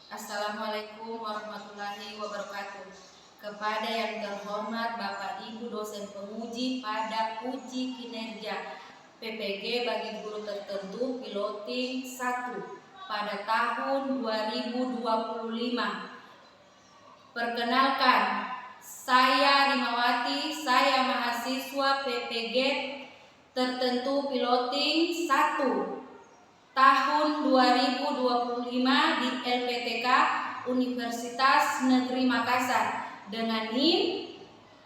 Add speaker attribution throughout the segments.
Speaker 1: Assalamualaikum warahmatullahi wabarakatuh. Kepada yang terhormat Bapak Ibu dosen penguji pada uji kinerja PPG bagi guru tertentu piloting 1 pada tahun 2025. Perkenalkan, saya Rimawati, saya mahasiswa PPG tertentu piloting 1 tahun 2025 di LPTK Universitas Negeri Makassar dengan NIM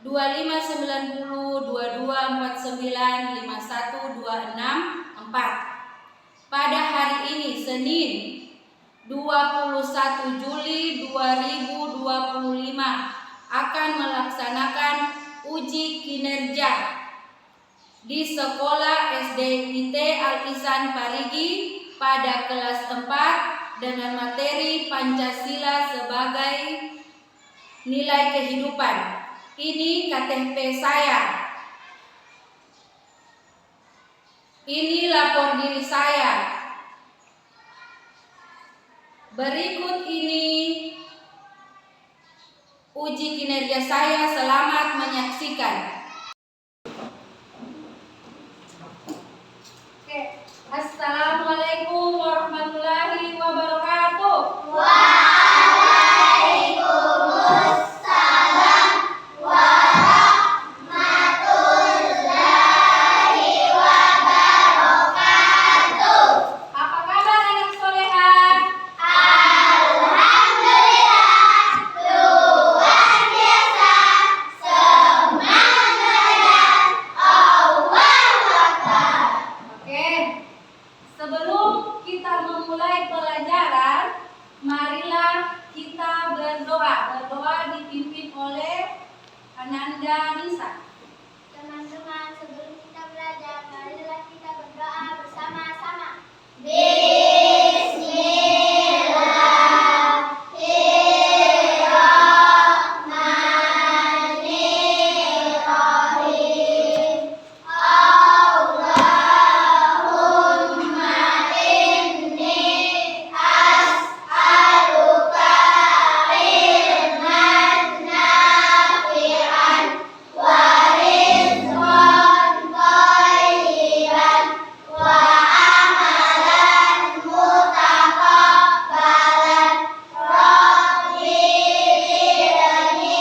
Speaker 1: 259022495126 pada hari ini Senin 21 Juli 2025 akan melaksanakan uji kinerja di Sekolah SDIT Al-Ihsan Parigi pada kelas 4 dengan materi Pancasila sebagai nilai kehidupan. Ini KTP saya. Ini lapor diri saya. Berikut ini uji kinerja saya, selamat menyaksikan. Assalamualaikum warahmatullahi wabarakatuh.
Speaker 2: Waalaikumsalam warahmatullahi wabarakatuh.
Speaker 1: Apa kabar anak soleha?
Speaker 2: Alhamdulillah, luar biasa. Semangat, Allahu Akbar.
Speaker 1: Oke. Sebelum kita memulai pelajaran, marilah kita berdoa. Berdoa dipimpin oleh Ananda Nisa.
Speaker 2: Teman-teman, sebelum kita belajar, marilah kita berdoa bersama-sama. Bismillahirrahmanirrahim. Allahumma inni as'aluka ilman nafi'an wa rizqan thayyiban wa amalan mutaqabbalan. Rabbi zidni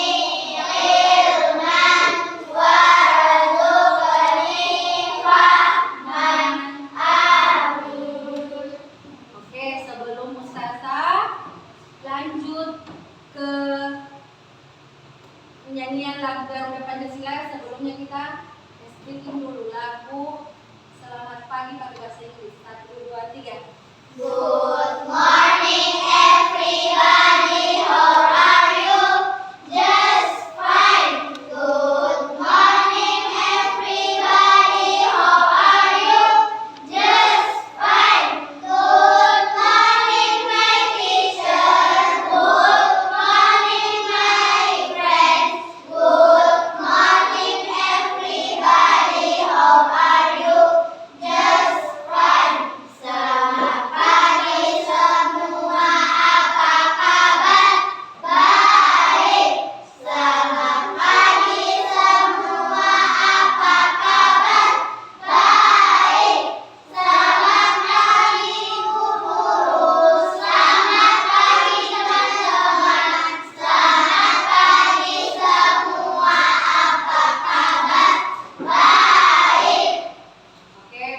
Speaker 2: ilman warzuqni fahman. Amin.
Speaker 1: Oke, sebelum Ustazah lanjut ke penyanyian lagu Garuda Pancasila, sebelumnya kita speaking dulu lagu Selamat Pagi pakai bahasa Inggris. 1, 2, 3.
Speaker 2: Good morning everybody, how are you? Just fine. Good morning everybody, how are you? Just fine. Good morning my teacher, good morning my friends, good morning everybody, how are you? Just fine. Selamat pagi semua, apa kabar? Baik. Selamat pagi semua, apa kabar? Baik. Selamat pagi Ibu Guru, selamat pagi teman-teman, selamat pagi semua, apa kabar? Baik.
Speaker 1: Oke,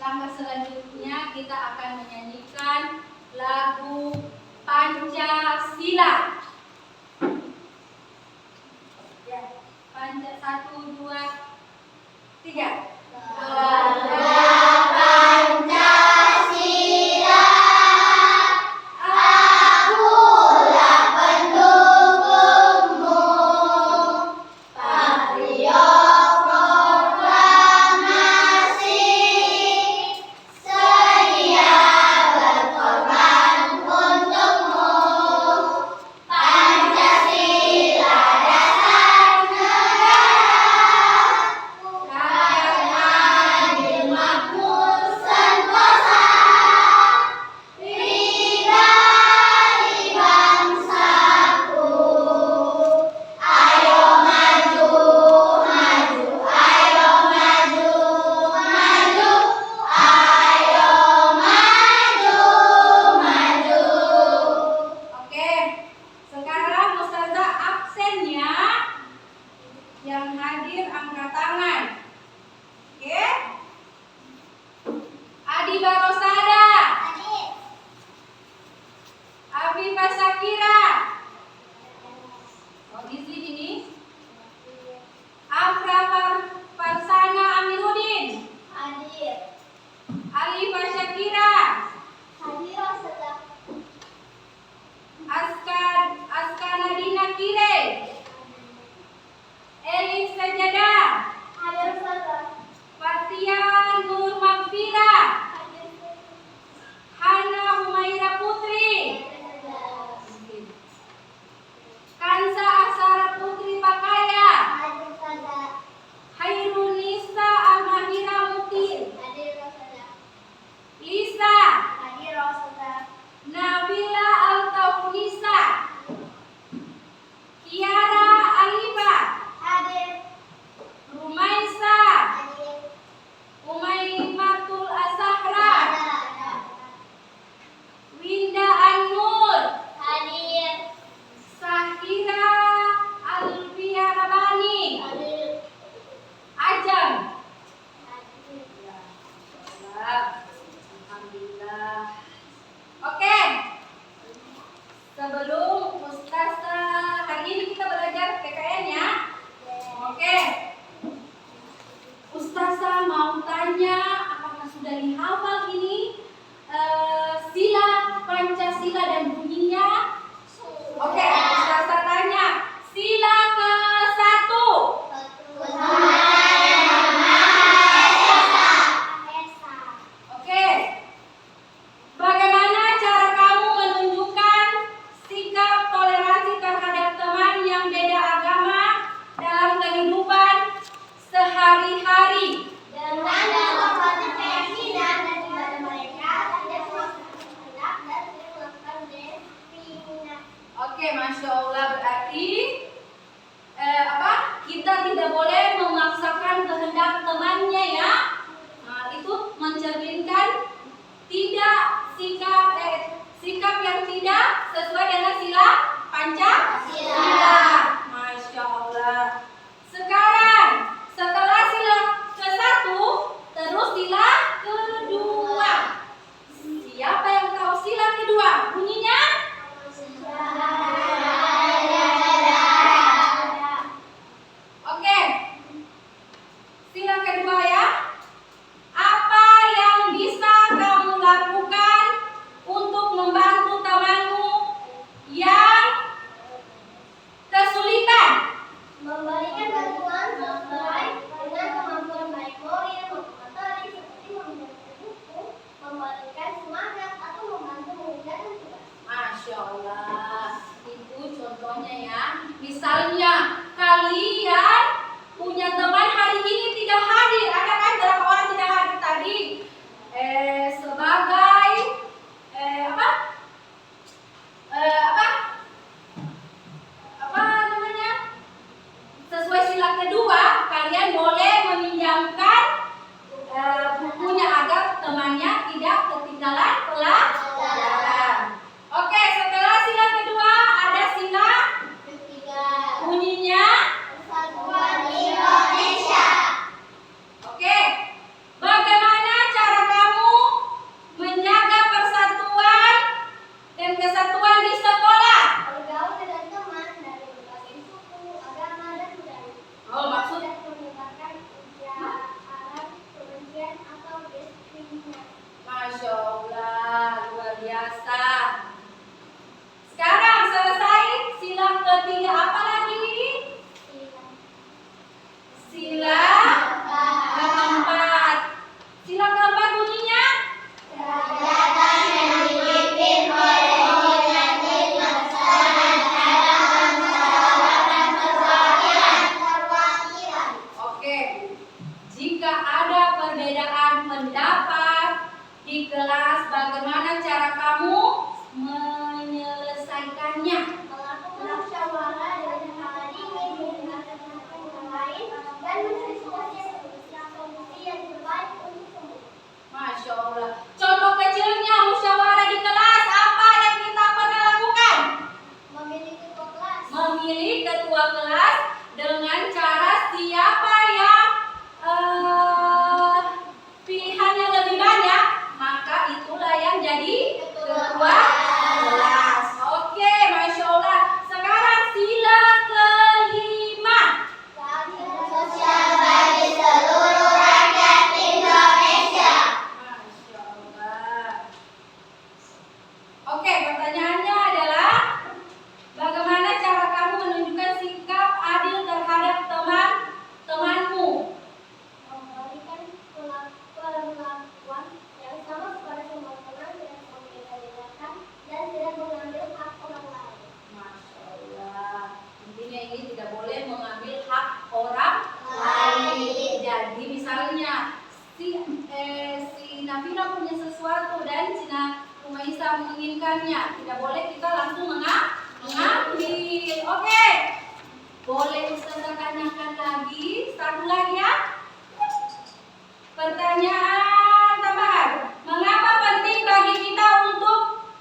Speaker 1: langkah selanjutnya kita akan menyanyikan lagu Pancasila. Ya, 1, 2, 3.
Speaker 2: Bangga Pancasila, akulah pendukungmu. Patriot proklamasi, sedia berkorban untukmu.
Speaker 1: Afifah Syakira. Oh, di sini nih. Afra Farsana Amiruddin.
Speaker 2: Hadir.
Speaker 1: Alifah Syakira.
Speaker 2: Hadir sedang.
Speaker 1: Aska Nadina Kire. Elif Sajadah.
Speaker 2: Hadir sedang.
Speaker 1: Fatia Nur Magfira.
Speaker 2: Hadir
Speaker 1: Hana Humaira Putri.
Speaker 2: sedang.
Speaker 1: Kansa Asara Putri Pakaya.
Speaker 2: Hadir sedang.
Speaker 1: Hairunisa Almahira Muti.
Speaker 2: Hadir sedang.
Speaker 1: Lisa.
Speaker 2: Hadir sedang.
Speaker 1: Nabila Altaunisa. Kiara Alifa.
Speaker 2: Hadir.
Speaker 1: Rumaisa.
Speaker 2: Hadir.
Speaker 1: Umaimatul Asahra.
Speaker 2: Ada.
Speaker 1: Winda An-Nur.
Speaker 2: Hadir.
Speaker 1: Sahira Alfia Rabani.
Speaker 2: Hadir.
Speaker 1: Ajam.
Speaker 2: Hadir.
Speaker 1: Alhamdulillah. Oke. Sebelum Ustazah, hari ini kita belajar PKN ya. Oke. Ustazah mau tanya, apakah sudah dihafal ini sila Pancasila dan bunyinya? Oke, Ustazah tanya, sila ke-1. Oke. Bagaimana cara kamu menunjukkan sikap toleransi terhadap teman yang beda agama dalam kehidupan sehari-hari?
Speaker 2: Dengan menghormati keyakinan dan ibadah mereka, tidak melakukan kehendak dan tidak melakukan diskriminasi.
Speaker 1: Oke, Masya Allah, berarti kita tidak boleh memaksakan kehendak temannya ya. Nah, itu mencerminkan tidak sikap yang tidak sesuai dengan sila Pancasila. Masya Allah. Sekarang setelah sila ke-1, terus sila kedua. Siapa yang tahu sila kedua? Bunyinya? Oke. Sila kedua ya. Apa yang bisa kamu lakukan untuk membantu temanmu yang kesulitan?
Speaker 2: Memberikan bantuan sesuai dengan kemampuan baik moral, motorik seperti membaca buku, memberikan semangat atau membantu mengerjakan tugas.
Speaker 1: Masya Allah. Itu contohnya ya. Misalnya kalian punya teman hari ini tidak hadir. Ada kan berapa orang tidak hadir tadi? Sebagai apa namanya? Sesuai sila kedua, kalian boleh meminjamkan bukunya agar temannya tidak ketinggalan pelajaran. Oke, setelah sila kedua ada sila
Speaker 2: Ketiga,
Speaker 1: bunyinya.
Speaker 2: Persatuan Indonesia.
Speaker 1: Oke, bagaimana cara kamu menjaga persatuan dan kesatuan di sekolah?
Speaker 2: Bergaul dengan teman dari berbagai suku, agama, dan budaya.
Speaker 1: Oh, maksud
Speaker 2: Tidak menyebarkan ujaran kebencian atau diskriminasi.
Speaker 1: Masya Allah, luar biasa. Sekarang selesai sila ketiga, apa lagi? Sila keempat. Sila keempat bunyinya?
Speaker 2: Kegiatan yang dipimpin oleh inisiatif melaksanakan dalam menciptakan perwakilan.
Speaker 1: Oke. Jika ada perbedaan pendapat di kelas, bagaimana cara kamu menyelesaikannya?
Speaker 2: Melakukan musyawarah dengan hal ini, mendengarkan pendapat yang lain, dan mencari solusi yang terbaik untuk semua.
Speaker 1: Masya Allah. Contoh kecilnya musyawarah di kelas, apa yang kita pernah lakukan?
Speaker 2: Memilih ketua kelas.
Speaker 1: Memilih ketua kelas dengan cara siapa yang pilihannya lebih banyak, maka itulah yang jadi ketua kelas. bertanya. Tidak boleh kita langsung mengambil. Oke. Boleh Ustazah tanyakan lagi? Satu lagi ya. Pertanyaan tambahan. Mengapa penting bagi kita untuk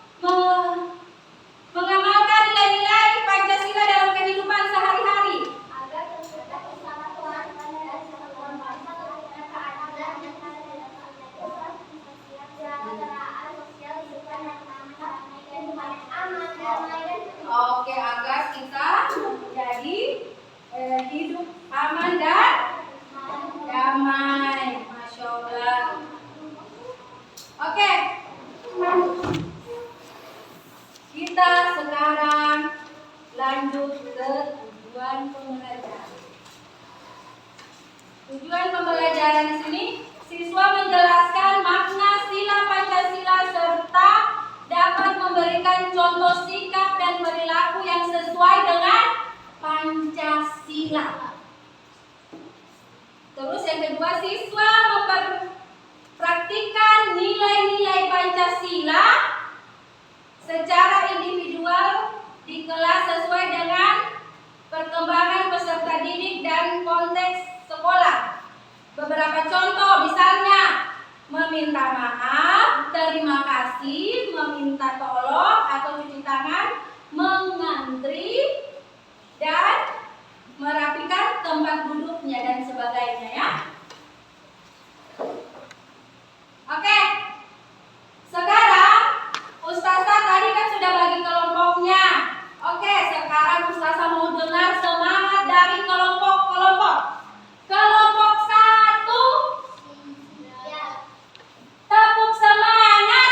Speaker 1: mengamalkan nilai-nilai Pancasila dalam kehidupan sehari-hari?
Speaker 2: Agar tercipta persatuan dan kesatuan bangsa dengan keadilan dan kesejahteraan sosial kehidupan yang aman, kehidupan yang aman, damai dan
Speaker 1: Oke, agar kita menjadi hidup aman dan damai. Masya Allah. Oke. Kita sekarang lanjut ke tujuan pembelajaran. Tujuan pembelajaran di sini, siswa menjelaskan makna sila Pancasila serta dapat memberikan contoh sikap dan perilaku yang sesuai dengan Pancasila. Terus yang kedua, siswa mempraktikkan nilai-nilai Pancasila secara individual di kelas sesuai dengan perkembangan peserta didik dan konteks sekolah. Beberapa contoh, misalnya meminta maaf, terima kasih, meminta tolong atau cuci tangan, mengantri, dan merapikan tempat duduknya dan sebagainya ya. Oke. Sekarang Ustazah tadi kan sudah bagi kelompoknya. Oke, sekarang Ustazah mau dengar semangat dari kelompok-kelompok. Kelompok 1, tepuk semangat.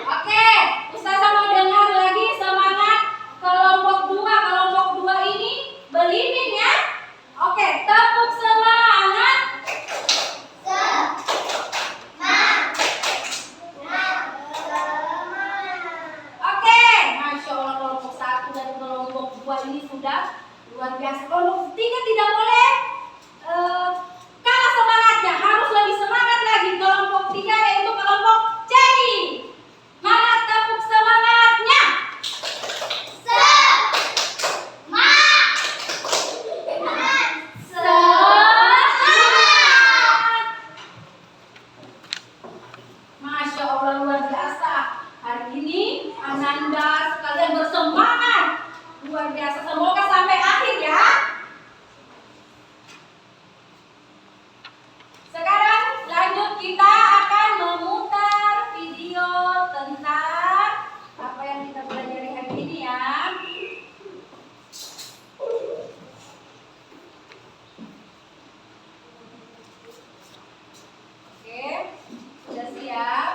Speaker 1: Oke, Ustazah mau dengar lagi semangat kelompok 2. Kelompok 2 ini belimbing ya. Oke, tepuk semangat. Oke, Masya Allah, kelompok 1 dan kelompok 2 ini sudah luar biasa. Kelompok 3 tidak boleh kalah semangatnya, harus lebih semangat lagi. Kelompok 3 yaitu kelompok C. Mana tepuk semangatnya? Masya Allah, luar biasa. Hari ini Ananda sekalian bersemangat. Luar biasa. Semoga sampai akhir ya. Sekarang lanjut, kita akan memutar video tentang apa yang kita pelajari hari ini ya. Oke, sudah siap?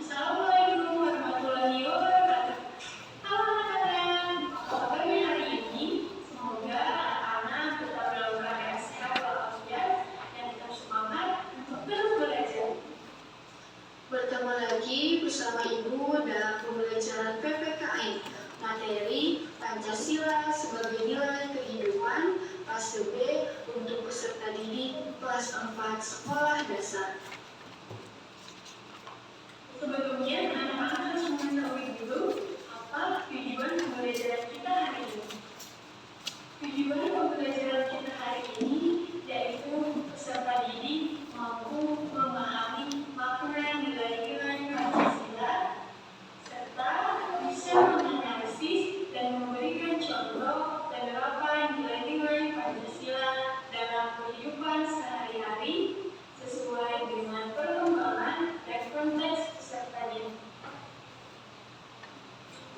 Speaker 3: Assalamualaikum warahmatullahi wabarakatuh. Halo anak-anak, apa kabarnya hari ini? Semoga anak-anak tetap dalam keadaan sehat walafiat dan tetap semangat untuk terus belajar. Bertemu lagi bersama Ibu dalam pembelajaran PPKN materi Pancasila sebagai nilai kehidupan fase B untuk peserta didik kelas 4 sekolah dasar. Sebelumnya, anak-anak harus mengetahui dulu apa tujuan pembelajaran kita hari ini. Tujuan pembelajaran kita hari ini yaitu peserta didik mampu memahami makna nilai-nilai Pancasila serta bisa menganalisis dan memberikan contoh penerapan nilai-nilai Pancasila dalam kehidupan sehari-hari sesuai dengan perkembangan dan konteks peserta didik.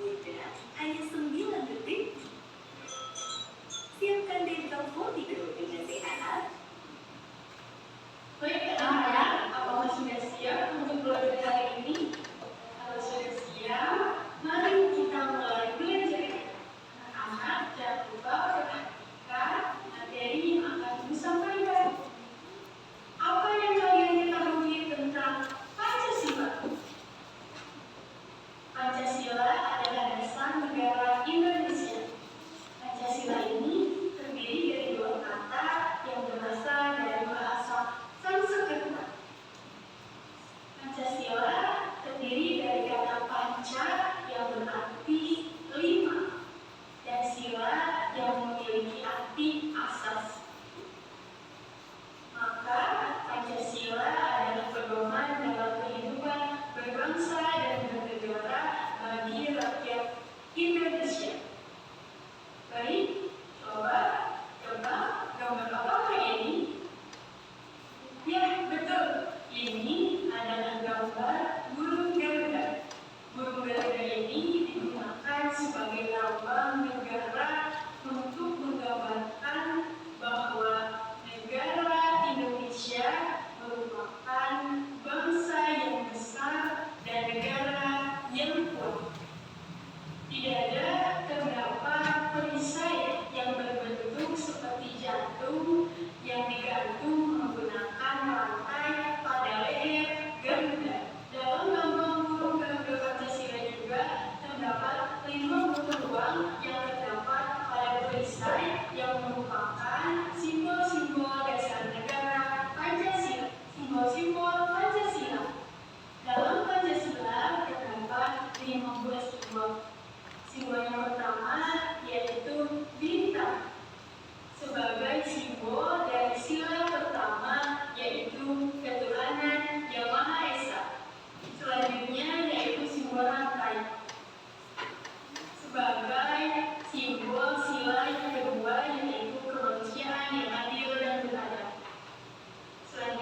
Speaker 4: Udah, hanya 9 detik. Siapkan diri kamu tidur dengan sehat.
Speaker 3: Baik anak-anak, apakah sudah siap untuk belajar hari ini? Kalau sudah siap, mari kita mulai belajar. Anak-anak jangan lupa perhatikan materi yang akan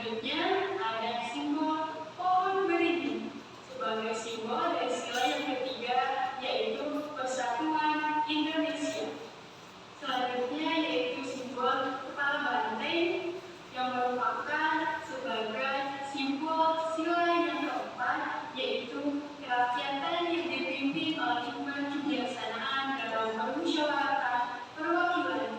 Speaker 3: Selanjutnya ada simbol pohon beringin sebagai simbol dari sila yang ketiga, yaitu Persatuan Indonesia. Selanjutnya yaitu simbol kepala banteng yang merupakan sebagai simbol sila yang keempat, yaitu kerakyatan yang dipimpin oleh hikmat kebijaksanaan dalam bermusyawarah perwakilan.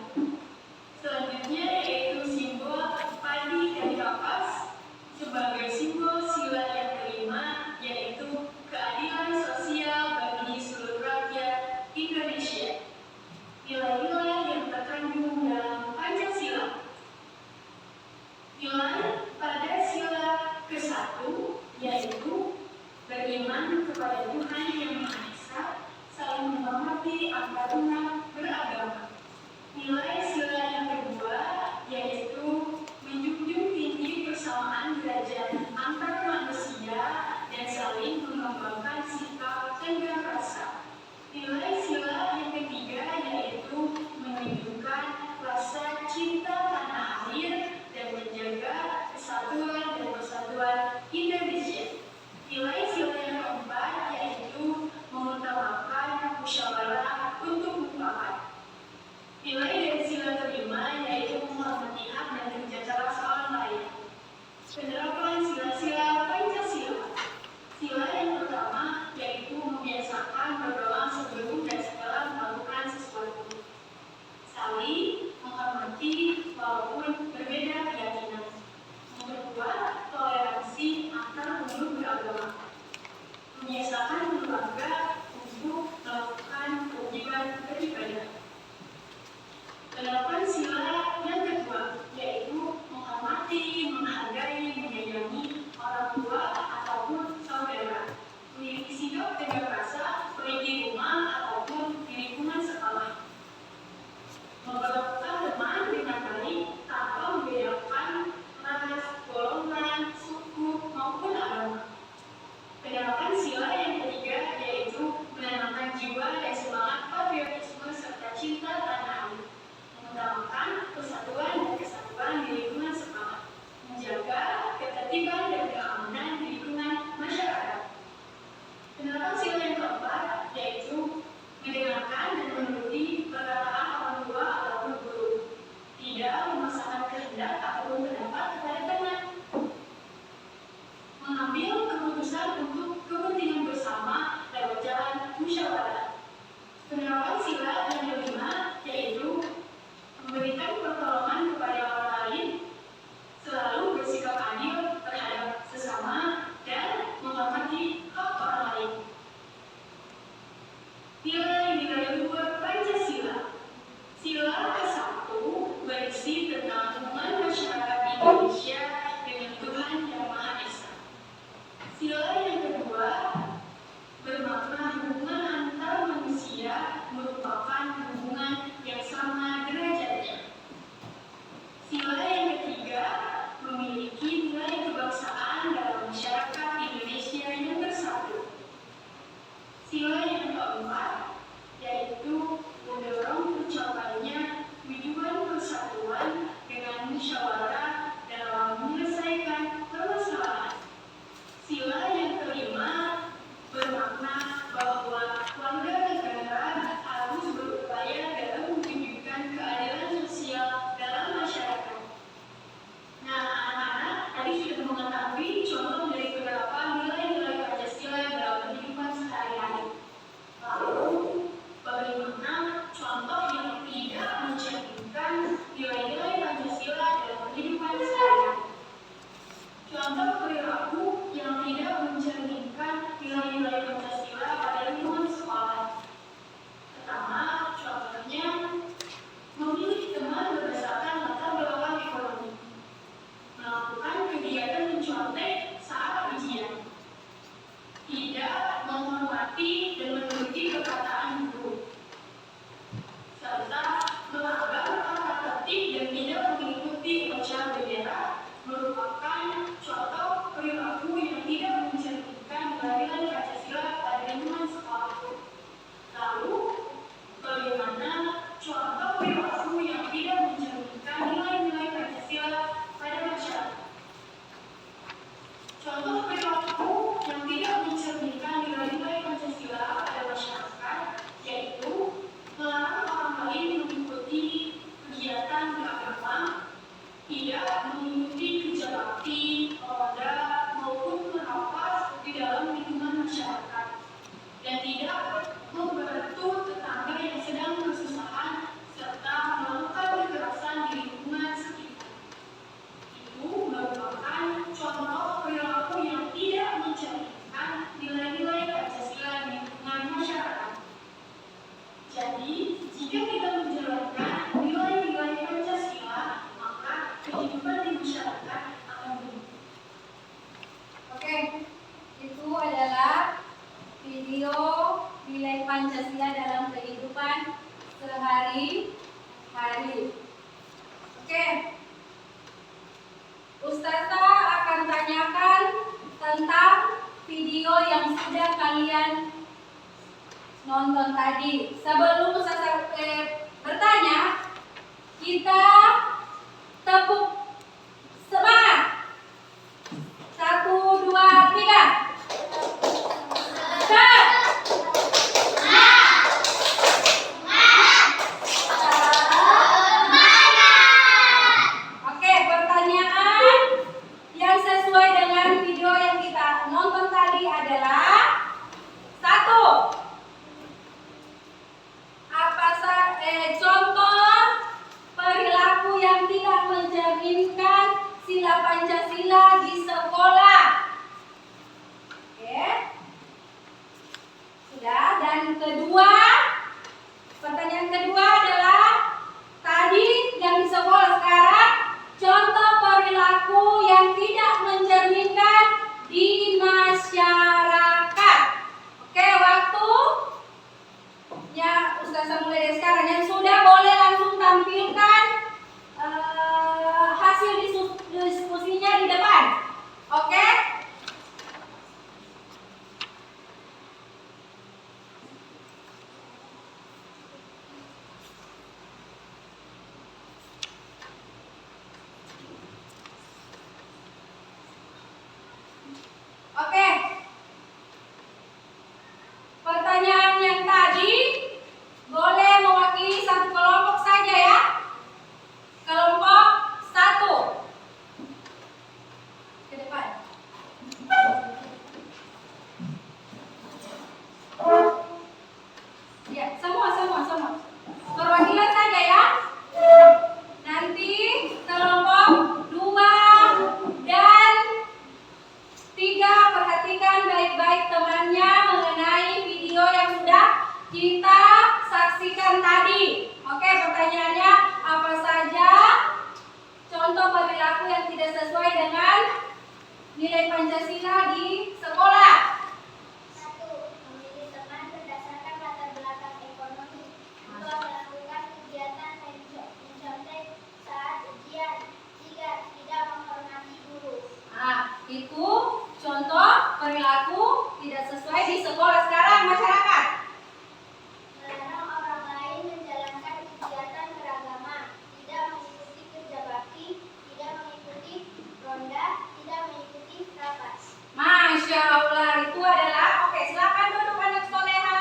Speaker 3: Selanjutnya yaitu simbol padi dan kapas sebagai simbol sila yang kelima, yaitu keadilan sosial bagi seluruh rakyat Indonesia. Nilai-nilai yang terkandung dalam Pancasila. Nilai pada sila ke-1 yaitu beriman kepada Tuhan Yang Maha Esa, saling menghormati antarumat beragama. Nilai sila yang kedua yaitu menjunjung tinggi persamaan derajat antar manusia dan saling mengembangkan sikap tenggang rasa. Nilai sila yang ketiga yaitu menunjukkan rasa cinta tanah air dan menjaga kesatuan dan persatuan Indonesia. Nilai sila yang keempat yaitu mengutamakan musyawarah untuk mufakat. Nilai dari sila kelima yaitu menghormati hak dan kerja keras orang lain. Penerapan sila-sila Pancasila. Sila yang pertama yaitu membiasakan berdoa sebelum dan setelah melakukan sesuatu. Saling menghormati walaupun berbeda keyakinan. Yang kedua, toleransi antar penduduk beragama. Membiasakan keluarga untuk melakukan kewajiban beribadah. Penerapan sila yang kedua yaitu menghormati, menghargai, menyayangi orang tua ataupun saudara, memiliki sikap tenggang rasa baik di rumah ataupun di lingkungan sekolah, memperlakukan teman dengan baik tanpa membedakan ras, golongan, suku maupun agama. Penerapan sila yang ketiga yaitu menanamkan jiwa dan semangat patriotisme serta cinta tanah air, mengutamakan persatuan dan kesatuan di lingkungan sekolah, menjaga ketertiban dan keamanan di lingkungan masyarakat. Penerapan sila yang keempat yaitu mendengarkan dan menuruti perkataan orang tua ataupun guru, tidak memaksakan kehendak ataupun pendapat kepada teman, mengambil keputusan untuk kepentingan bersama lewat jalan musyawarah. Penerapan sila yang kelima yaitu memberikan pertolongan kepada orang lain, selalu bersikap adil terhadap sesama dan menghormati hak orang lain. Nilai-nilai luhur Pancasila. Sila ke-1 berisi tentang hubungan masyarakat Indonesia dengan Tuhan Yang Maha Esa. Sila yang kedua bermakna hubungan antar manusia merupakan hubungan yang sama derajatnya. Sila yang ketiga memiliki nilai kebangsaan dalam masyarakat Indonesia yang bersatu. Sila yang keempat yaitu mendorong tercapainya tujuan persatuan dengan musyawarah dalam mengikuti kerja bakti, ronda, maupun merapat di dalam lingkungan masyarakat, dan tidak membantu tetangga yang sedang kesusahan serta melakukan kekerasan di lingkungan sekitar. Itu merupakan contoh perilaku yang tidak mencerminkan nilai-nilai Pancasila di lingkungan masyarakat. Jadi, jika kita menjalankan nilai-nilai Pancasila, maka kehidupan di masyarakat akan berubah.
Speaker 1: Oke, itu adalah video nilai Pancasila dalam kehidupan sehari-hari. Oke, Ustazah akan tanyakan tentang video yang sudah kalian nonton tadi. Sebelum Ustazah bertanya, kita tepuk semangat. 1, 2, 3. Oke, pertanyaan yang sesuai dengan video yang kita nonton tadi adalah 1. Contoh perilaku yang tidak mencerminkan sila Pancasila di sekolah. Oke. Sudah. Dan kedua, pertanyaan kedua adalah tadi yang di sekolah, sekarang contoh perilaku yang tidak mencerminkan di masyarakat. Oke, waktunya Ustazah mulai dari sekarang. Yang sudah boleh langsung tampilkan hasil diskusinya di depan. Oke? Oke. Pertanyaan yang tadi boleh mewakili satu kelompok saja ya. Kelompok 1. Ke depan. Ya, semua. Perwakilan saja ya. Nanti kelompok 2 dan 3 perhatikan baik-baik temannya mengenai video yang sudah kita saksikan tadi. Oke, pertanyaannya apa saja contoh perilaku yang tidak sesuai dengan nilai Pancasila di sekolah?
Speaker 2: 1. Memilih teman berdasarkan latar belakang ekonomi. 2. Melakukan kegiatan mencontek saat ujian. 3. Tidak menghormati guru.
Speaker 1: Nah, itu contoh perilaku tidak sesuai di sekolah. Sekarang masyarakat.
Speaker 2: Melarang orang lain menjalankan kegiatan keragaman. Tidak mengikuti kerja bakti. Tidak mengikuti ronda. Tidak mengikuti rapat.
Speaker 1: Masya Allah, itu adalah, oke, silakan duduk anak soleha.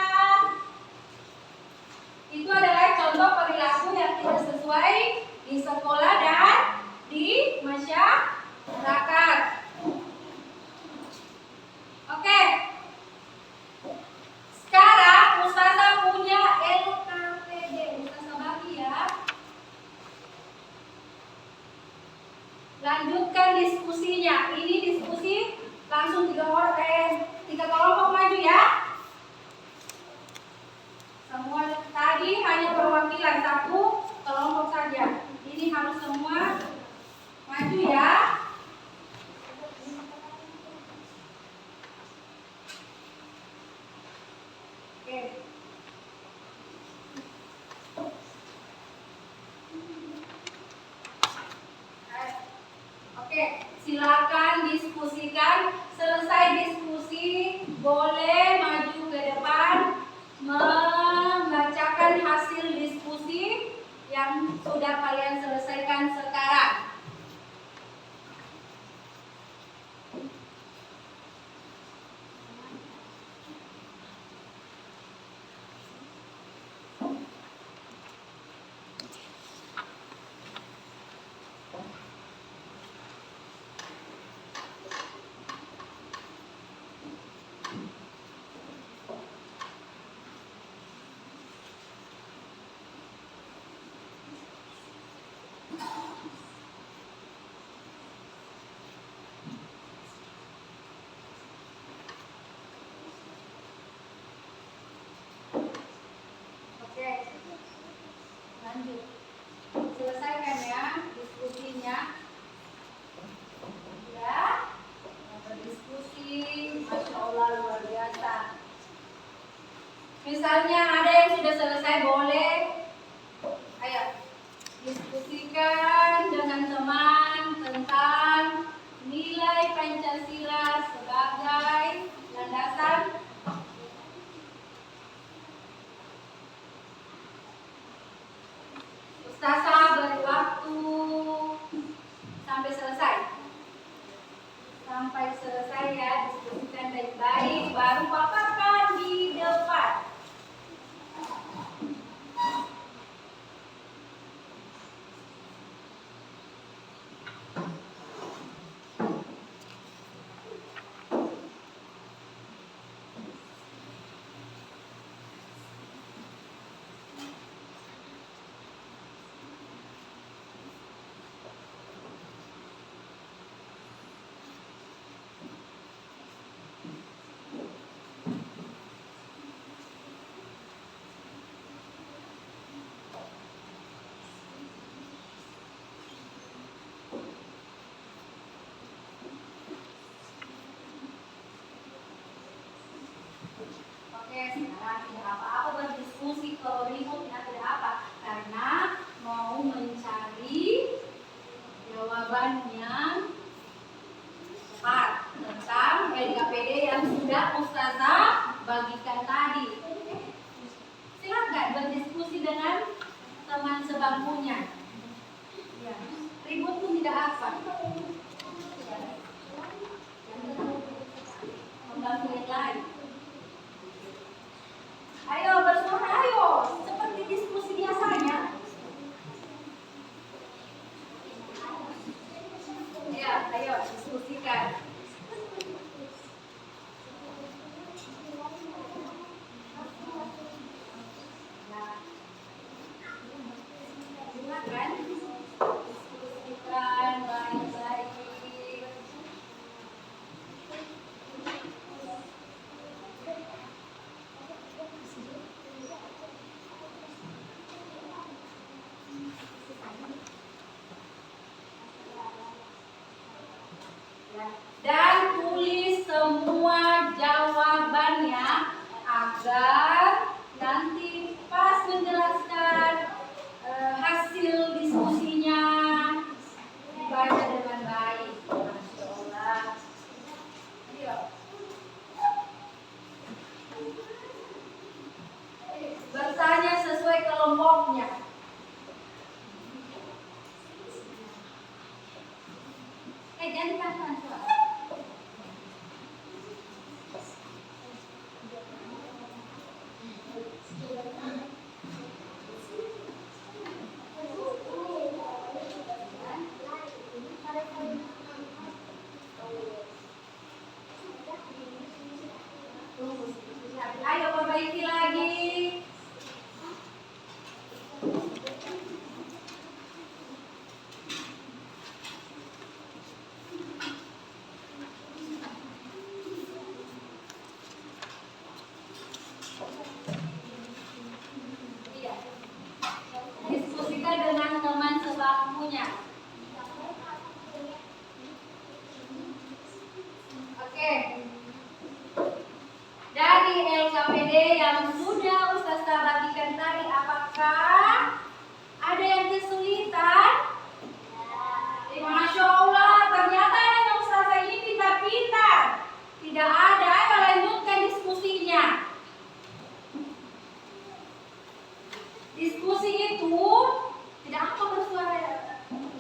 Speaker 1: Itu adalah contoh perilaku yang tidak sesuai di sekolah dan di masyarakat. Oke. Sekarang Ustazah punya LKPD. Ustazah bagi ya. Lanjutkan diskusinya. Ini diskusi langsung 3 kelompok maju ya. Semua tadi hanya perwakilan 1 kelompok saja. Ini harus semua maju ya. Oke. Oke, silakan diskusikan. Selesai diskusi, boleh maju ke depan membacakan hasil diskusi yang sudah kalian selesaikan sekarang. misalnya ada yang sudah selesai boleh, ayo diskusikan dengan teman tentang nilai Pancasila sebagai landasan. Ustazah beri waktu sampai selesai. Sampai selesai ya, diskusikan baik-baik, baru paparkan di depan. Oke, sekarang tidak apa-apa berdiskusi, kalau ribut ya tidak apa, karena mau mencari jawaban yang tepat tentang LKPD yang sudah Ustazah bagikan tadi. Silakan berdiskusi dengan teman sebangkunya. Ya, ribut pun tidak apa. Mengganggu yang lain. Ayo bersuara, ayo, seperti diskusi biasanya. Ya, ayo diskusikan. Nah, silakan diskusikan baik-baik. Dan tulis semua jawabannya agar nanti pas menjelaskan hasil diskusinya dibaca dengan baik. Masya Allah. Ayo. Bertanya sesuai kelompoknya. Jangan ditahan suara. Ayo perbaiki lagi. Iya. Diskusikan dengan teman sebangkunya. Oke. Dari LKPD yang sudah Ustazah bagikan tadi, apakah ada yang kesulitan? Masya Allah, ternyata yang Ustazah ini pintar-pintar. Tidak ada, ayo lanjutkan diskusinya. Diskusi itu tidak apa bersuara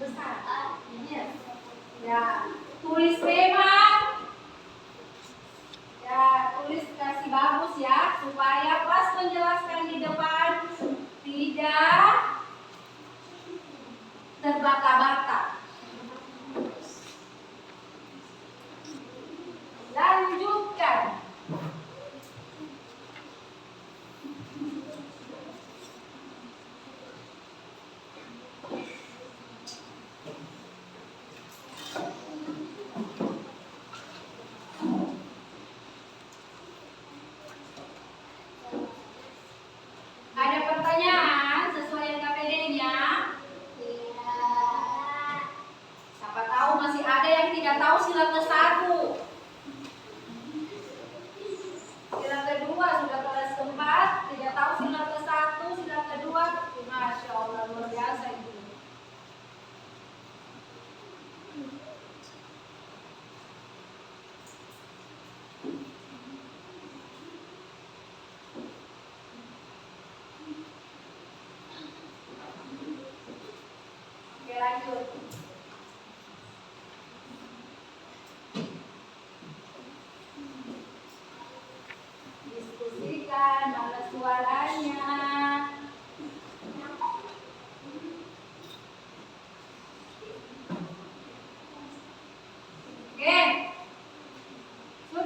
Speaker 1: besar. Yes. Ya, tulis memang. Ya, tulis kasih bagus ya, supaya pas menjelaskan di depan tidak terbata-bata. Lanjutkan.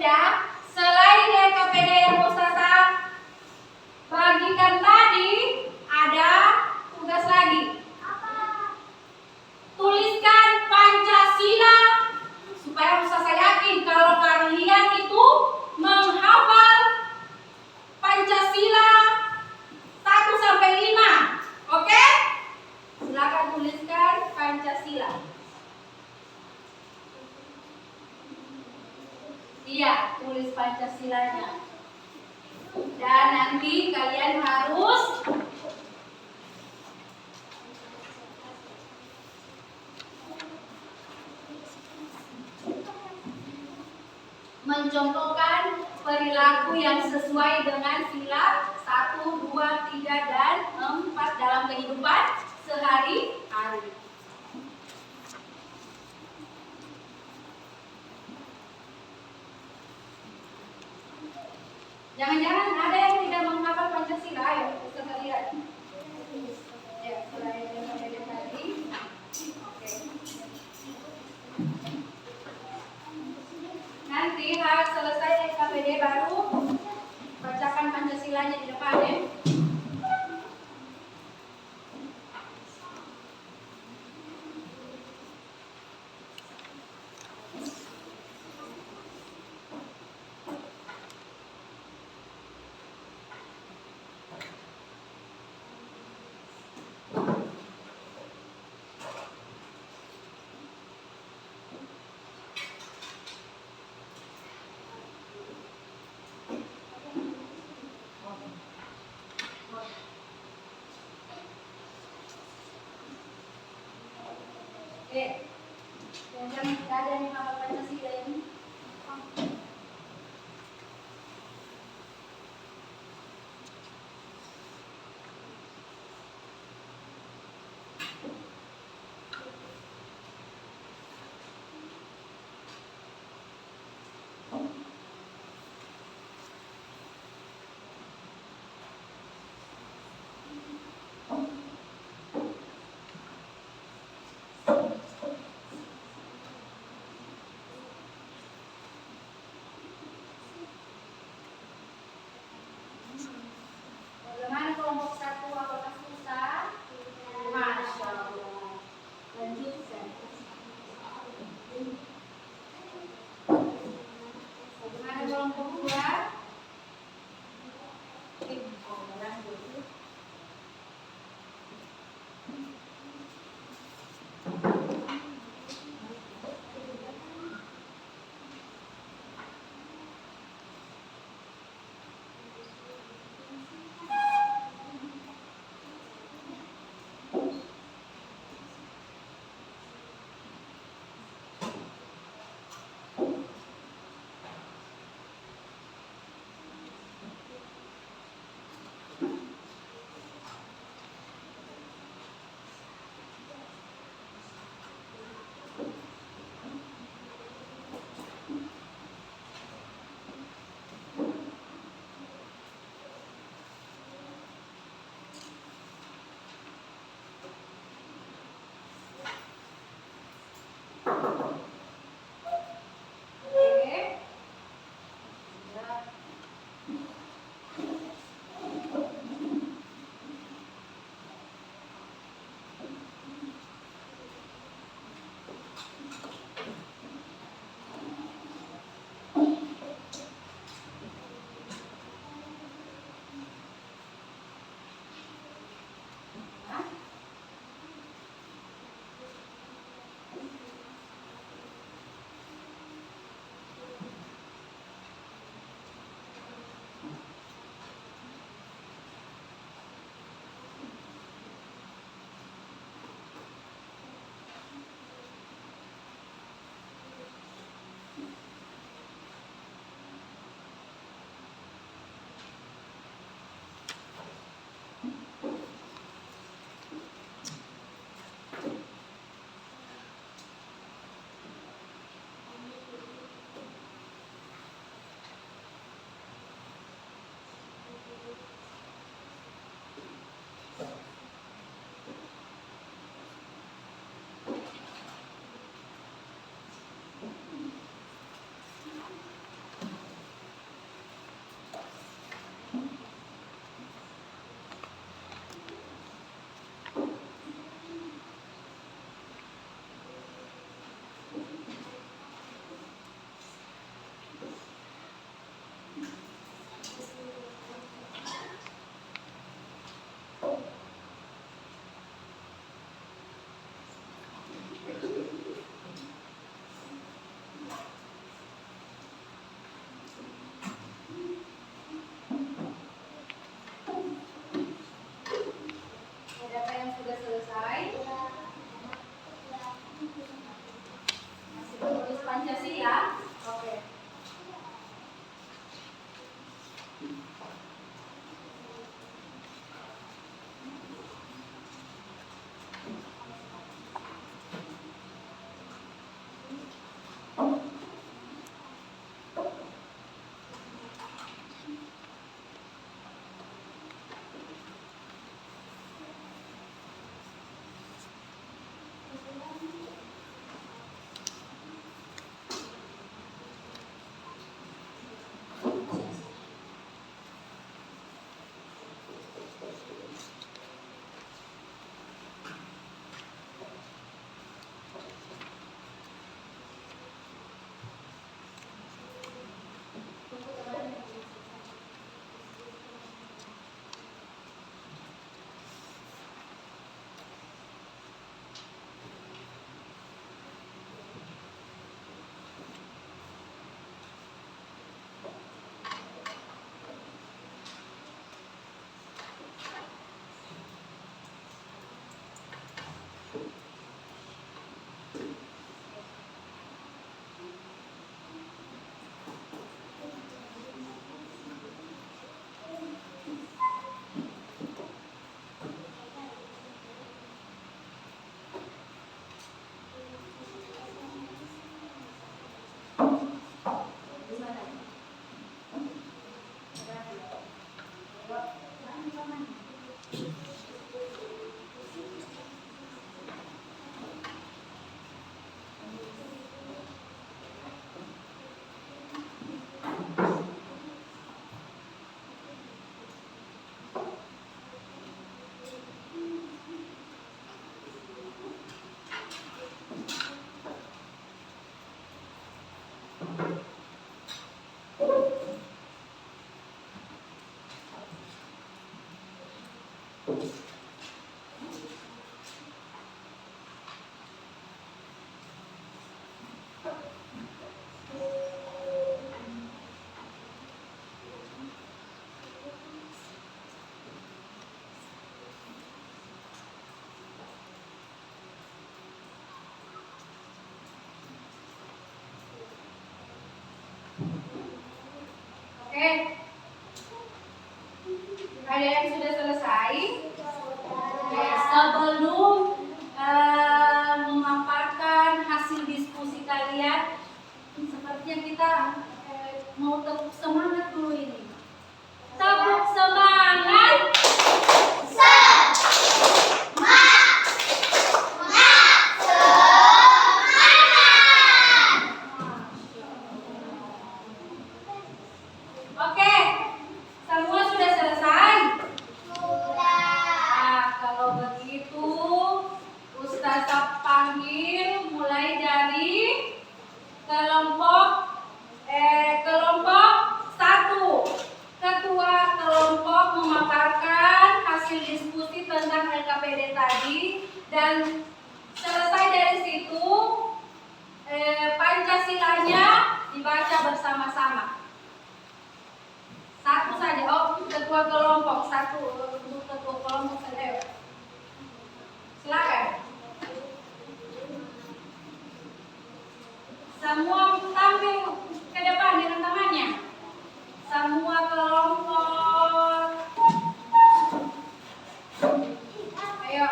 Speaker 1: ya. Selain LKPD yang Ustazah bagikan tadi, ada tugas lagi. Tuliskan Pancasila supaya Ustazah yakin kalau kalian itu menghafal Pancasila 1 sampai 5. Oke? Silakan tuliskan Pancasila. Iya, tulis Pancasilanya. Dan nanti kalian harus mencontohkan perilaku yang sesuai dengan sila 1, 2, 3, dan 4 dalam kehidupan sehari-hari. Jangan-jangan ada yang tidak menghafal Pancasila, ayo kita lihat. Ya, selain yang tadi. Oke. Nanti harus selesai LKPD baru bacakan Pancasilanya di depan ya. Oke, jangan tidak ada yang hafal Pancasila ini. Tulis Pancasila. Oke. Oke. Ada yang sudah selesai? Oke, sebelum memaparkan hasil diskusi kalian, sepertinya kita mau tepuk semangat dulu ini. Tepuk semangat. Oke, semua sudah selesai? Nah, kalau begitu Ustazah panggil mulai dari kelompok 1. Ketua kelompok memaparkan hasil diskusi tentang LKPD tadi, dan selesai dari situ Pancasilanya dibaca bersama-sama. Satu saja. Oh, ketua kelompok 1 untuk ketua kelompok saja. Silakan. Semua tampil ke depan dengan temannya. Semua kelompok. Ayo.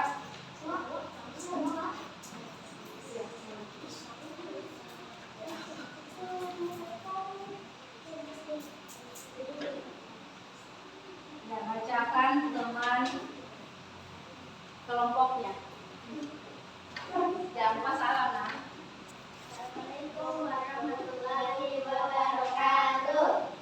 Speaker 1: Ya, bacakan dengan kelompoknya. Jangan lupa salam, nah.
Speaker 2: Assalamualaikum warahmatullahi wabarakatuh.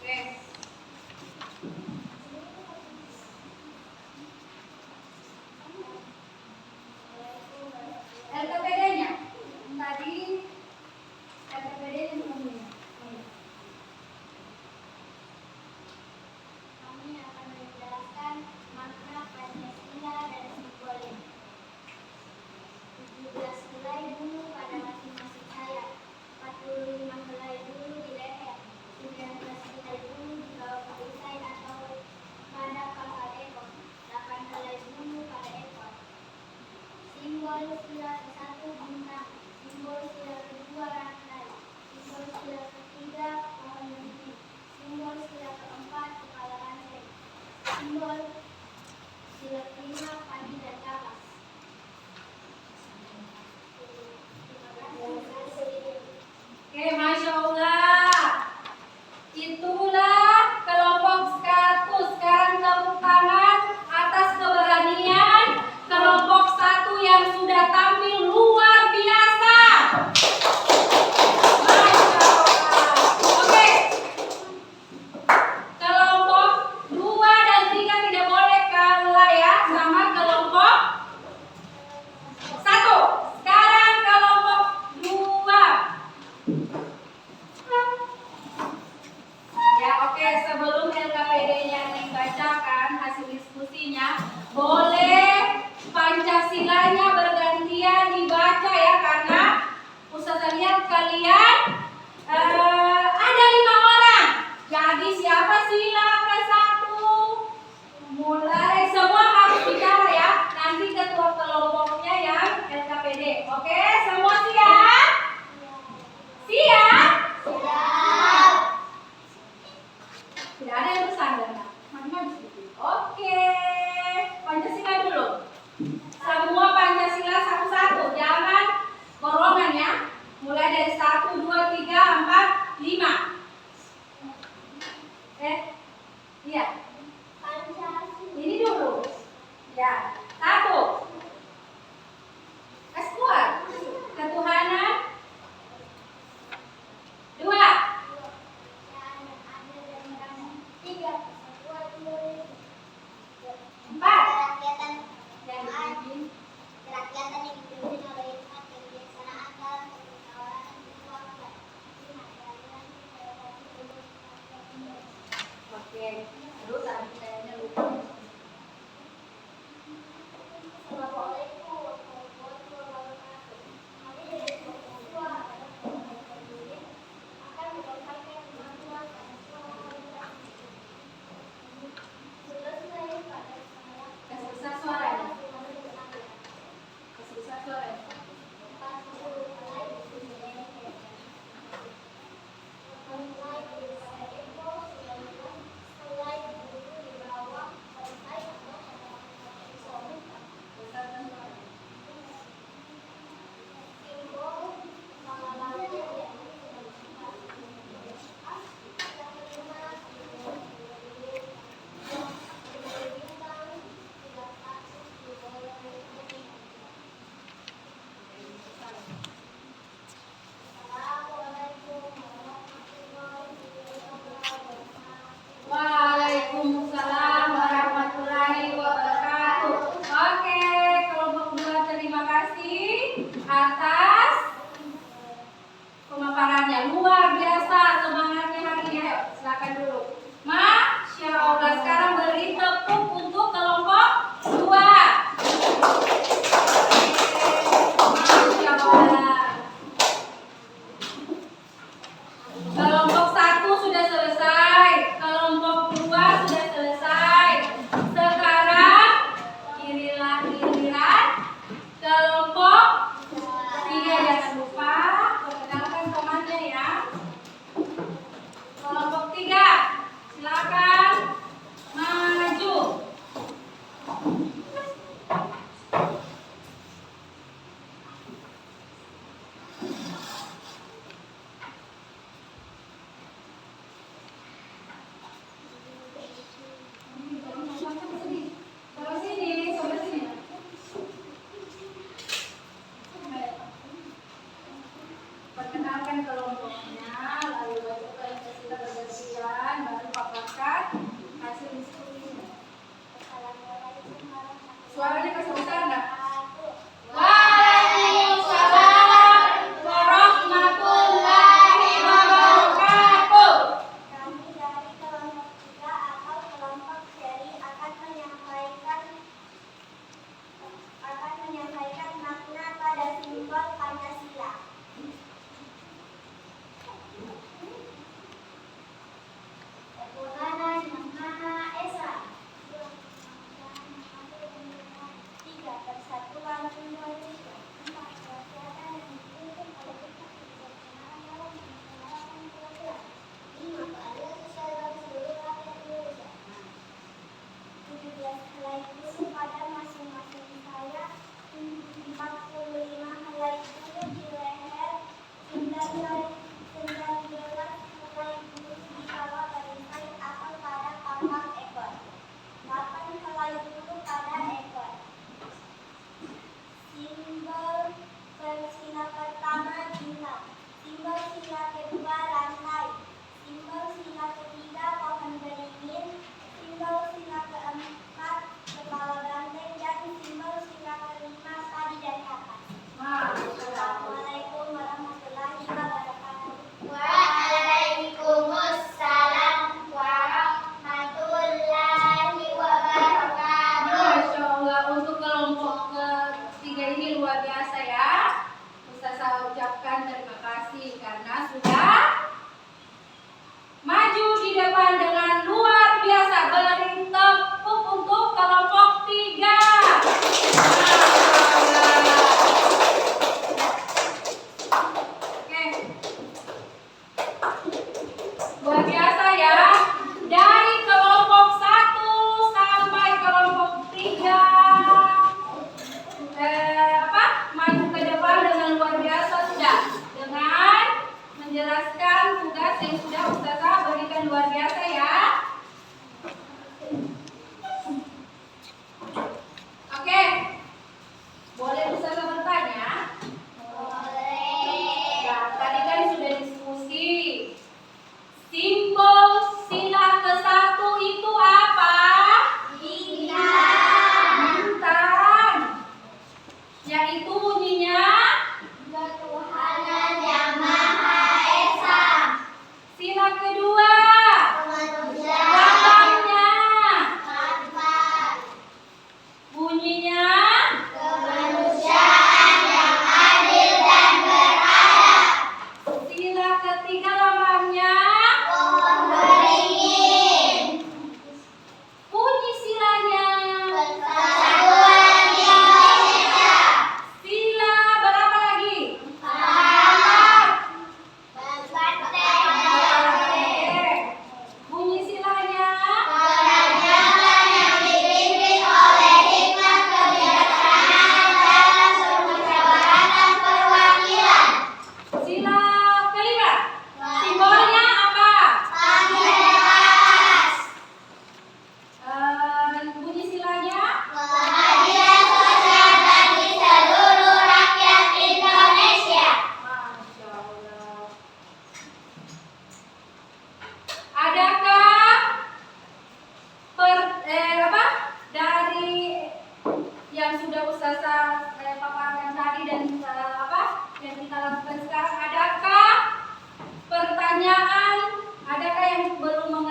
Speaker 1: Oke. LKPD-nya tadi LKPD-nya semuanya.
Speaker 2: Kami akan menjelaskan makna Pancasila dan simbolnya. 17 helai bulu pada masing-masing sayap, 45 helai bulu di leher, 19 helai bulu di bawah perisai atau pada pangkal ekor, 8 helai bulu pada ekor. Simbol sila ke-1 bintang, simbol sila ke-2 rantai, simbol sila ke-3 pohon berdiri, simbol sila ke-4 kepala banteng, simbol sila ke-5 padi dan kapas. Terima kasih.
Speaker 1: Oke, Masya Allah. Itulah kelompok 1. Sekarang tepuk tangan atas keberanian kelompok 1 yang sudah tampil luar biasa. Masya Allah. Oke. Kelompok 2 dan 3 tidak boleh kalah ya sama kelompok 1. Sekarang kelompok 2. Ya, oke, sebelum LKPD-nya dibacakan hasil diskusinya, boleh Pancasilanya bergantian dibaca ya, karena Ustazah lihat kalian ada 5 orang. Jadi siapa sila ke-1? Mulai semua harus bicara ya. Nanti ketua kelompoknya yang LKPD. Oke, semua siap? Siap? Tidak ada yang bersandar. Maju-maju sedikit. Oke. Pancasila dulu. Semua Pancasila satu-satu. Jangan borongan ya. Mulai dari 1, 2, 3, 4, 5. Iya. Ini dulu. Ya. 1. Kas keluar. Ketuhanan. 2. 4.
Speaker 2: Kerakyatan yang dipimpin oleh hikmat, kebijaksanaan dalam permusyawaratan berkeluarga. 5.
Speaker 1: Oke. Terus tadi kayaknya lupa.
Speaker 2: Assalamualaikum warahmatullahi wabarakatuh. Kami dari kelompok 2 adalah kelompok berdiri akan menyampaikan kemampuan pada sekolah demokrasi. Selesai pada sekolah.
Speaker 1: Kasih besar suaranya. Kasih besar suaranya.
Speaker 2: 40 helai bulu di leher. 8 helai bulu pada ekor, 19 helai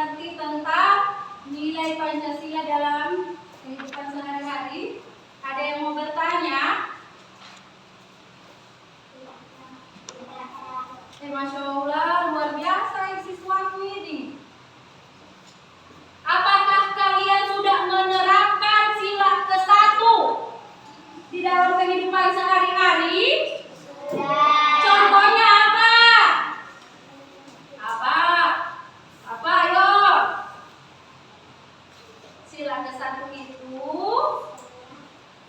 Speaker 1: mengerti tentang nilai Pancasila dalam kehidupan sehari-hari? Ada yang mau bertanya? Masya Allah, luar biasa siswaku ini. Apakah kalian sudah menerapkan sila ke-1 di dalam kehidupan sehari-hari? Contohnya apa? Apa? Ayo. Sila ke-1 itu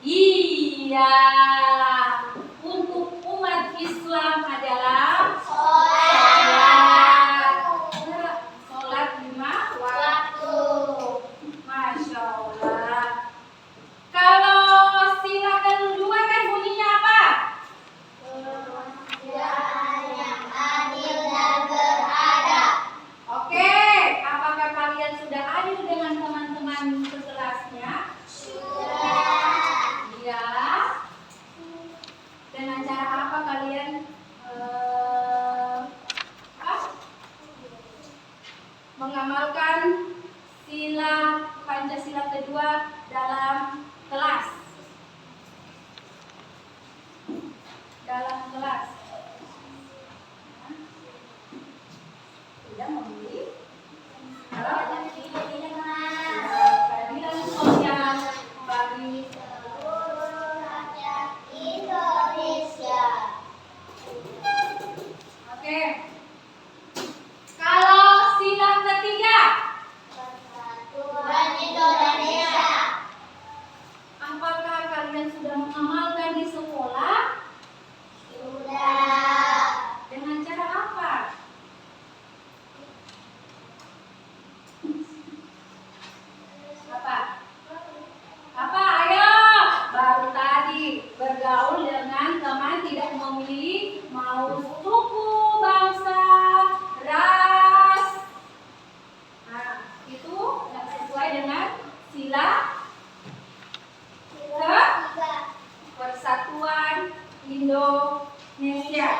Speaker 1: iya, untuk umat Islam adalah sholat 5 waktu. Masya Allah. Kalau sila kedua kan bunyinya apa? Oke, apakah kalian sudah adil dengan teman-teman sekelasnya? Iya. Dengan cara apa kalian mengamalkan sila Pancasila kedua dalam kelas? Tidak memilih keadilan sosial bagi
Speaker 2: Seluruh rakyat Indonesia.
Speaker 1: Oke. Kalau sila ketiga,
Speaker 2: Persatuan Indonesia.
Speaker 1: apakah kalian sudah mengamalkan di sekolah?
Speaker 2: Sudah.
Speaker 1: Dengan cara apa? Apa? Ayo. Baru tadi bergaul dengan teman tidak memilih mau suku, bangsa, ras. Nah, itu yang sesuai dengan sila Persatuan Indonesia.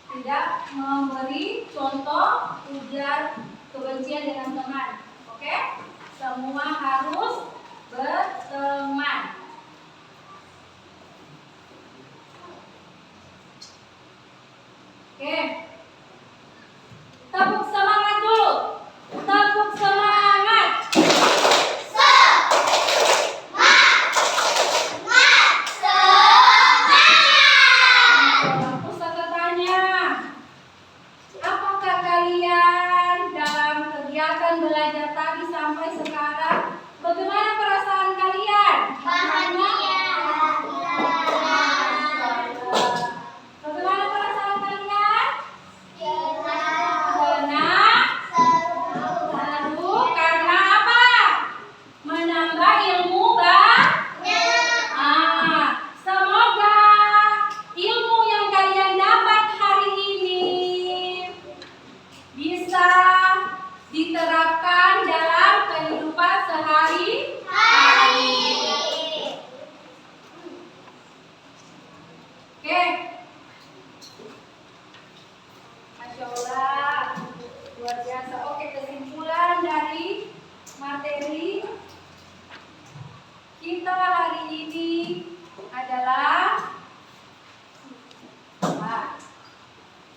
Speaker 1: Tidak memberi contoh ujar kebencian dengan teman. Oke? Semua harus berteman. Oke. Tepuk semangat dulu. Tepuk semangat. Ustaz tanya, apakah kalian dalam kegiatan belajar tadi sampai sekarang, bagaimana perasaan kalian?
Speaker 2: Bahagia.
Speaker 1: Bagaimana perasaan kalian?
Speaker 2: Senang.
Speaker 1: Senang.
Speaker 2: Seru.
Speaker 1: Lalu karena apa? Menambah ilmu semoga ilmu yang kalian dapat hari ini bisa diterapkan dalam kehidupan sehari-hari. Oke. Masya Allah, luar biasa. Oke, kesimpulan dari materi kita hari ini adalah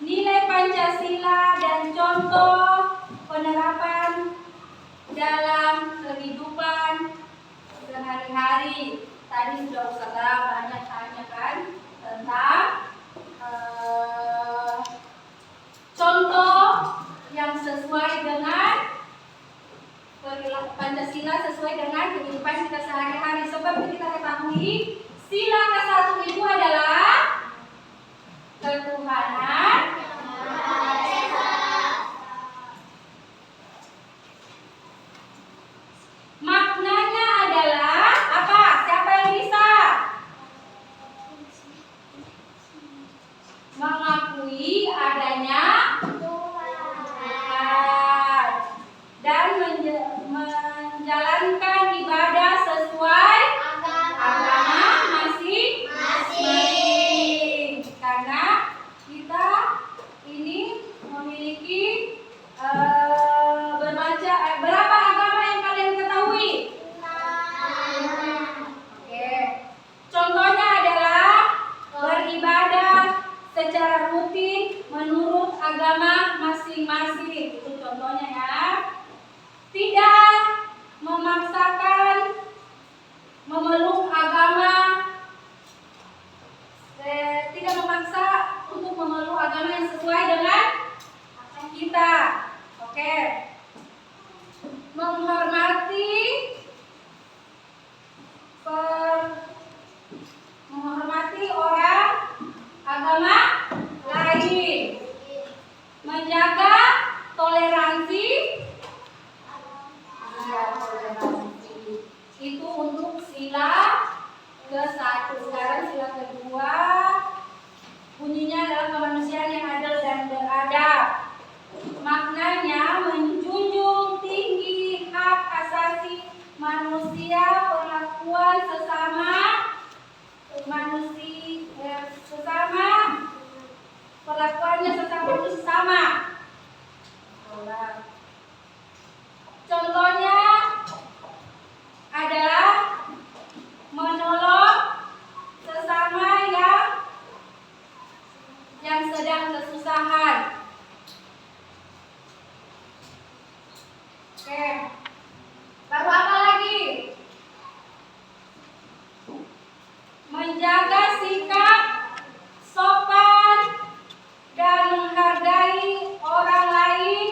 Speaker 1: nilai Pancasila dan contoh penerapan dalam kehidupan sehari-hari. Tadi sudah Ustazah banyak tanyakan tentang contoh yang sesuai dengan Pancasila, sesuai dengan kehidupan kita sehari-hari. Seperti kita ketahui, sila ke-1 itu adalah ketuhanan. Maknanya adalah apa? Siapa yang bisa? Mengakui adanya Tuhan dan menjalankan ibadah sesuai agama masing-masing. Karena kita ke-1. Sekarang sila kedua, bunyinya adalah kemanusiaan yang adil dan beradab. Maknanya menjunjung tinggi hak asasi manusia, perlakuan sesama manusia, perlakuannya sesama. Contohnya adalah menolong sesama yang sedang kesusahan. Oke. Lalu apa lagi? Menjaga sikap sopan dan menghargai orang lain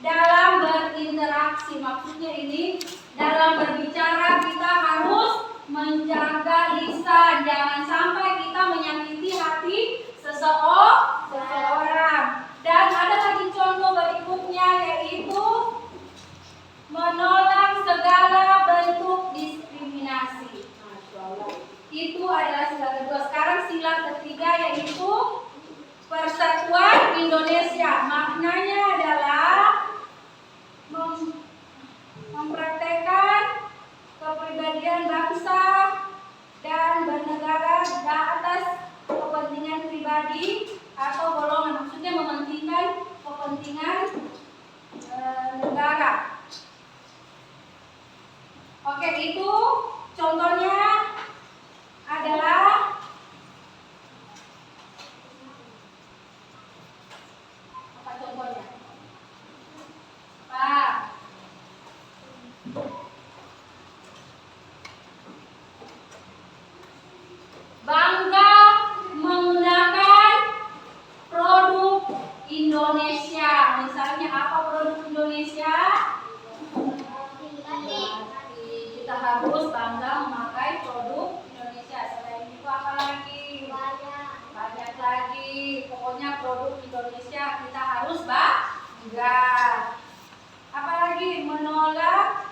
Speaker 1: dalam berinteraksi. Maksudnya ini dalam berbicara kita harus menjaga lisan, jangan sampai kita menyakiti hati seseorang. Dan ada lagi contoh berikutnya, yaitu menolak segala bentuk diskriminasi. Itu adalah sila kedua. Sekarang sila ketiga, yaitu Persatuan Indonesia. Maknanya adalah mempraktekkan kepribadian bangsa dan bernegara di atas kepentingan pribadi atau golongan. Maksudnya mementingkan kepentingan negara. Oke, itu contohnya adalah apa contohnya? Pak. Bangga menggunakan produk Indonesia. Misalnya apa produk Indonesia? Kita harus bangga memakai produk Indonesia. Selain itu apa lagi? Banyak lagi. Pokoknya produk Indonesia kita harus bangga. Apa lagi? Menolak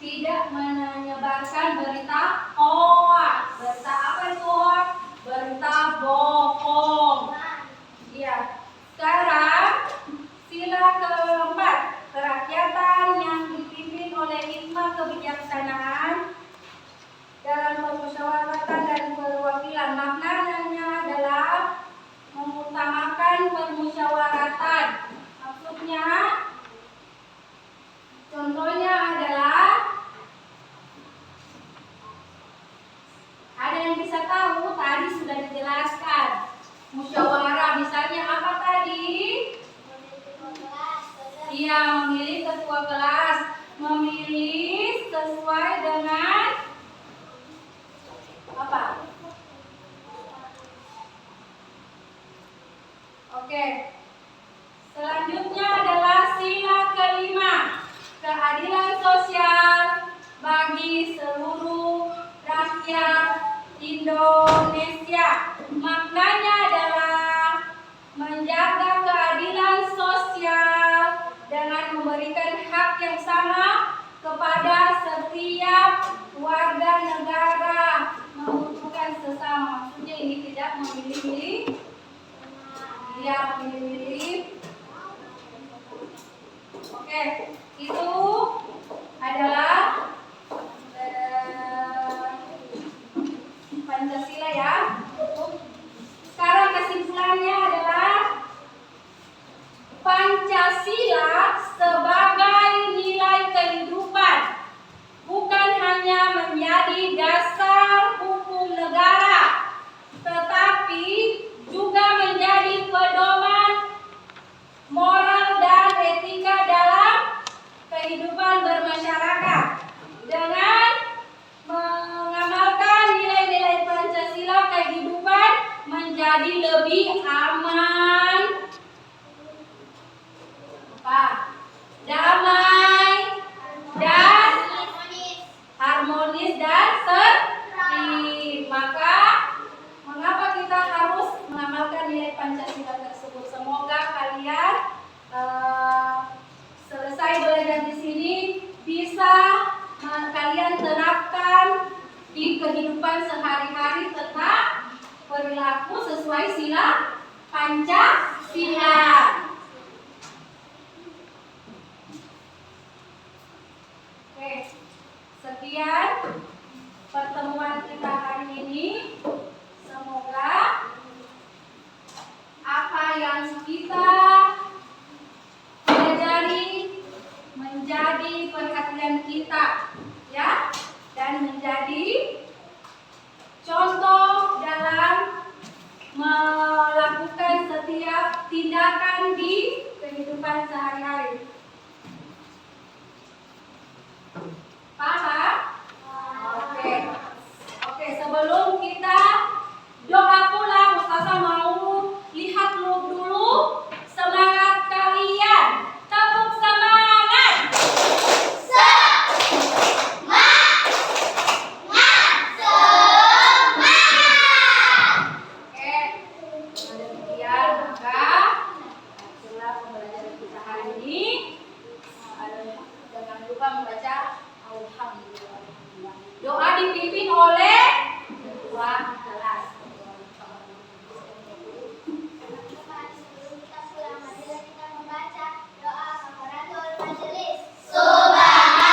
Speaker 1: tidak menyebarkan berita hoax. Berita apa itu hoax? Berita bohong. Iya. Sekarang sila keempat, kerakyatan yang dipimpin oleh hikmah kebijaksanaan dalam permusyawaratan dan perwakilan. Maknanya adalah mengutamakan permusyawaratan. Maksudnya, contohnya adalah ada yang bisa tahu, tadi sudah dijelaskan. Musyawarah misalnya apa tadi? Iya, memilih ketua kelas, memilih sesuai dengan apa? Oke. Selanjutnya adalah sila kelima, keadilan sosial bagi seluruh rakyat Indonesia. Maknanya adalah menjaga keadilan sosial dengan memberikan hak yang sama kepada setiap warga negara membutuhkan sesama. Maksudnya ini tidak memilih-milih. Dia memilih-milih. Oke, itu adalah Pancasila ya. Sekarang kesimpulannya adalah Pancasila sebagai nilai kehidupan bukan hanya menjadi dasar hukum negara, tetapi juga menjadi pedoman moral dan etika dalam kehidupan bermasyarakat. Dengan mengamalkan nilai-nilai Pancasila, kehidupan menjadi lebih aman, damai, dan harmonis dan tertib. Maka mengapa kita harus mengamalkan nilai Pancasila tersebut? Semoga kalian selesai belajar berperilaku sesuai sila Pancasila. Oke, sekian pertemuan kita hari ini. Semoga apa yang kita pelajari menjadi perhatian kita, ya, dan menjadi contoh dalam melakukan setiap tindakan di kehidupan sehari-hari. Paham? Oke. Oke, sebelum kita doa pulang, Ustazah mau lihat dulu semangat kalian. Tepuk semangat. Oke, dengan demikian maka setelah pembelajaran kita hari ini, jangan lupa membaca Alhamdulillah. Doa dipimpin oleh ketua kelas.
Speaker 2: Teman-teman, sebelum kita pulang, marilah kita membaca doa kafaratul majelis.
Speaker 1: Doa pulang.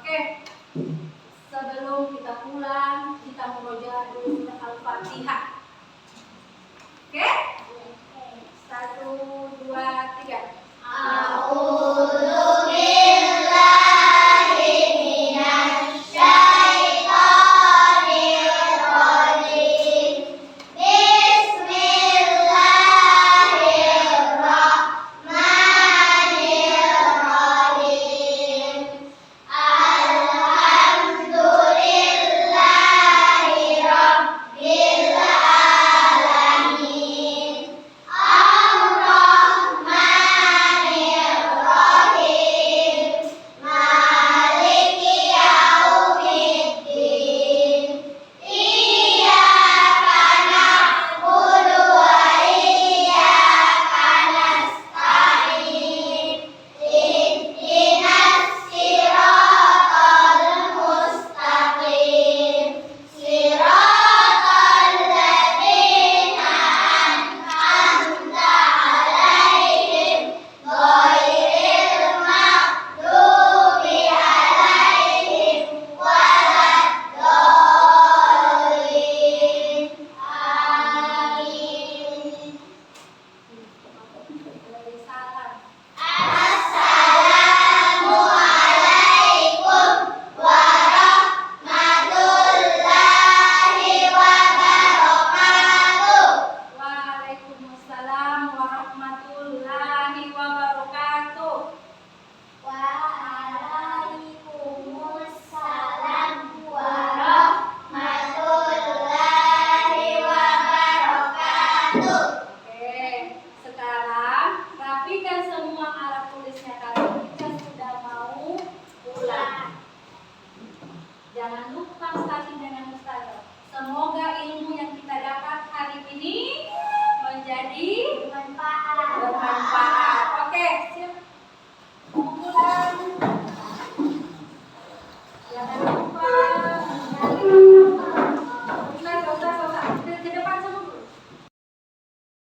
Speaker 1: Oke, sebelum kita pulang, kita membaca dulu surah Al-Fatihah.